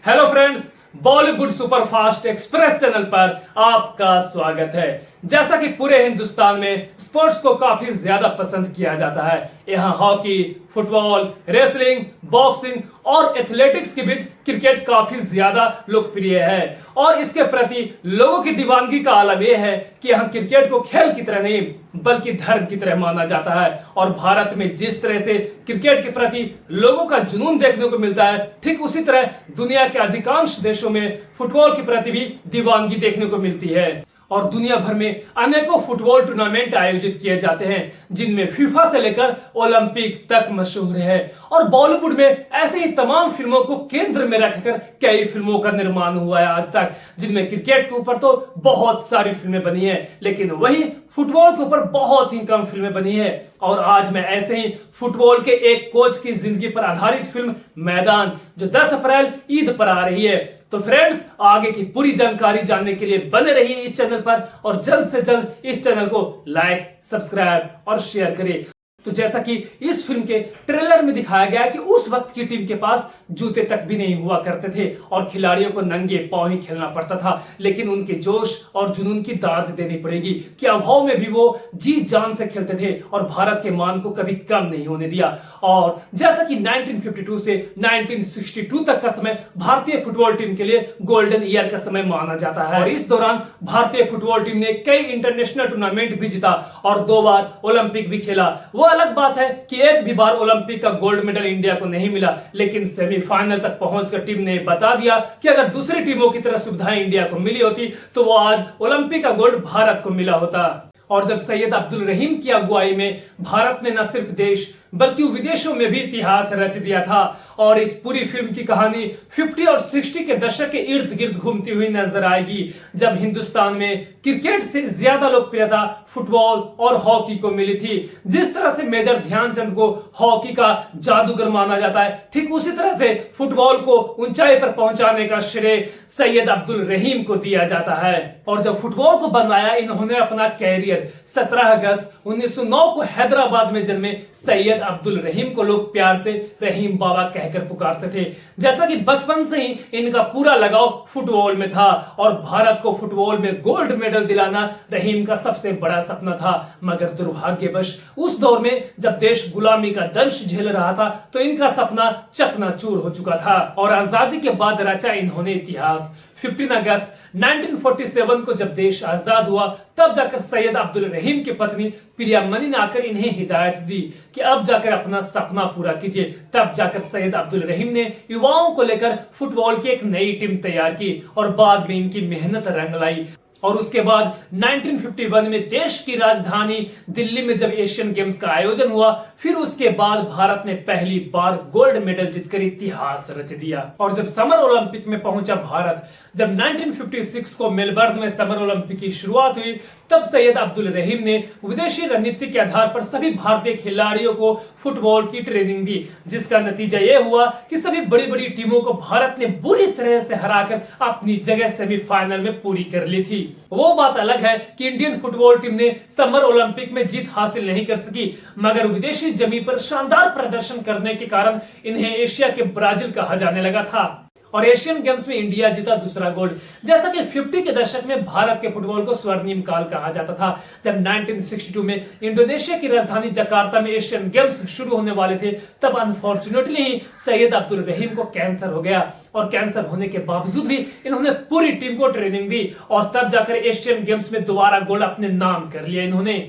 Hello friends, Bollywood superfast express channel पर आपका स्वागत है। जैसा कि पूरे हिंदुस्तान में स्पोर्ट्स को काफी ज्यादा पसंद किया जाता है। यहाँ हॉकी, फुटबॉल, रेसलिंग, बॉक्सिंग और एथलेटिक्स के बीच क्रिकेट काफी ज्यादा लोकप्रिय है और इसके प्रति लोगों की दीवानगी का आलम यह है कि यहाँ क्रिकेट को खेल की तरह नहीं बल्कि धर्म की तरह माना जाता है। और भारत में जिस तरह से क्रिकेट के प्रति लोगों का जुनून देखने को मिलता है, ठीक उसी तरह दुनिया के अधिकांश देशों में फुटबॉल के प्रति भी दीवानगी देखने को मिलती है। और दुनिया भर में अनेकों फुटबॉल टूर्नामेंट आयोजित किए जाते हैं, जिनमें फीफा से लेकर ओलंपिक तक मशहूर है। और बॉलीवुड में ऐसे ही तमाम फिल्मों को केंद्र में रखकर कई फिल्मों का निर्माण हुआ है आज तक, जिनमें क्रिकेट के ऊपर तो बहुत सारी फिल्में बनी है, लेकिन वही फुटबॉल के ऊपर बहुत ही कम फिल्में बनी है। और आज मैं ऐसे ही फुटबॉल के एक कोच की जिंदगी पर आधारित फिल्म मैदान, जो 10 अप्रैल ईद पर आ रही है। तो फ्रेंड्स, आगे की पूरी जानकारी जानने के लिए बने रहिए इस चैनल पर और जल्द से जल्द इस चैनल को लाइक, सब्सक्राइब और शेयर करें। तो जैसा कि इस फिल्म के ट्रेलर में दिखाया गया है कि उस वक्त की टीम के पास जूते तक भी नहीं हुआ करते थे और खिलाड़ियों को नंगे पांव ही खेलना पड़ता था, लेकिन उनके जोश और जुनून की दाद देनी पड़ेगी कि अभाव में भी वो जी जान से खेलते थे और भारत के मान को कभी कम नहीं होने दिया। और जैसा कि 1952 से 1962 तक का समय भारतीय फुटबॉल टीम के लिए गोल्डन ईयर का समय माना जाता है और इस दौरान भारतीय फुटबॉल टीम ने कई इंटरनेशनल टूर्नामेंट भी जीता और 2 बार ओलंपिक भी खेला। वो अलग बात है कि एक भी बार ओलंपिक का गोल्ड मेडल इंडिया को नहीं मिला, लेकिन सेमीफाइनल तक पहुंचकर टीम ने बता दिया कि अगर दूसरी टीमों की तरह सुविधाएं इंडिया को मिली होती तो वो आज ओलंपिक का गोल्ड भारत को मिला होता। और जब सैयद अब्दुल रहीम की अगुवाई में भारत ने न सिर्फ देश बल्कि विदेशों में भी इतिहास रच दिया था। और इस पूरी फिल्म की कहानी 50 और 60 के दशक के इर्द गिर्द घूमती हुई नजर आएगी, जब हिंदुस्तान में क्रिकेट से ज्यादा लोकप्रियता फुटबॉल और हॉकी को मिली थी। जिस तरह से मेजर ध्यानचंद को हॉकी का जादूगर माना जाता है, ठीक उसी तरह से फुटबॉल को ऊंचाई पर पहुंचाने का श्रेय सैयद अब्दुल रहीम को दिया जाता है। और जब फुटबॉल को बनाया, इन्होंने अपना कैरियर 17 अगस्त 1909 को हैदराबाद में जन्मे सैयद अब्दुल रहीम को लोग प्यार से रहीम बाबा कहकर पुकारते थे। जैसा कि बचपन से ही इनका पूरा लगाव फुटबॉल में था और भारत को फुटबॉल में गोल्ड मेडल दिलाना रहीम का सबसे बड़ा सपना था। मगर दुर्भाग्यवश उस दौर में जब देश गुलामी का दंश झेल रहा था तो इनका सपना चकनाचूर हो चुका था और आजादी के बाद रचा इन्होंने इतिहास। 15 अगस्त 1947 को जब देश आजाद हुआ, तब जाकर सैयद अब्दुल रहीम की पत्नी प्रियामणि ने आकर इन्हें हिदायत दी कि अब जाकर अपना सपना पूरा कीजिए। तब जाकर सैयद अब्दुल रहीम ने युवाओं को लेकर फुटबॉल की एक नई टीम तैयार की और बाद में इनकी मेहनत रंग लाई। और उसके बाद 1951 में देश की राजधानी दिल्ली में जब एशियन गेम्स का आयोजन हुआ, फिर उसके बाद भारत ने पहली बार गोल्ड मेडल जीतकर इतिहास रच दिया। और जब समर ओलंपिक में पहुंचा भारत, जब 1956 को मेलबर्न में समर ओलंपिक की शुरुआत हुई, तब सैयद अब्दुल रहीम ने विदेशी रणनीति के आधार पर सभी भारतीय खिलाड़ियों को फुटबॉल की ट्रेनिंग दी, जिसका नतीजा यह हुआ कि सभी बड़ी बड़ी टीमों को भारत ने बुरी तरह से हराकर अपनी जगह सेमीफाइनल में पूरी कर ली थी। वो बात अलग है कि इंडियन फुटबॉल टीम ने समर ओलंपिक में जीत हासिल नहीं कर सकी, मगर विदेशी जमीन पर शानदार प्रदर्शन करने के कारण इन्हें एशिया के ब्राजील कहा जाने लगा था और एशियन गेम्स में इंडिया जीता दूसरा गोल्ड। जैसा कि 50 के दशक में भारत के फुटबॉल को स्वर्णिम काल कहा जाता था, जब 1962 में इंडोनेशिया की राजधानी जकार्ता में एशियन गेम्स शुरू होने वाले थे, तब अनफॉर्चुनेटली ही सैयद अब्दुल रहीम को कैंसर हो गया और कैंसर होने के बावजूद भी इन्होंने पूरी टीम को ट्रेनिंग दी और तब जाकर एशियन गेम्स में दोबारा गोल्ड अपने नाम कर लिया इन्होंने।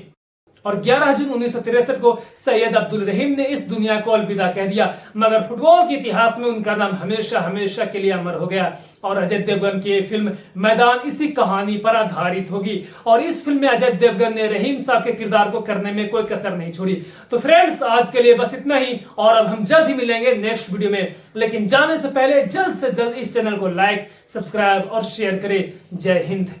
और 11 जून 1963 को सैयद अब्दुल रहीम ने इस दुनिया को अलविदा कह दिया, मगर फुटबॉल के इतिहास में उनका नाम हमेशा हमेशा के लिए अमर हो गया। और अजय देवगन की फिल्म मैदान इसी कहानी पर आधारित होगी और इस फिल्म में अजय देवगन ने रहीम साहब के किरदार को करने में कोई कसर नहीं छोड़ी। तो फ्रेंड्स, आज के लिए बस इतना ही और अब हम जल्द ही मिलेंगे नेक्स्ट वीडियो में, लेकिन जाने से पहले जल्द से जल्द इस चैनल को लाइक, सब्सक्राइब और शेयर करें। जय हिंद।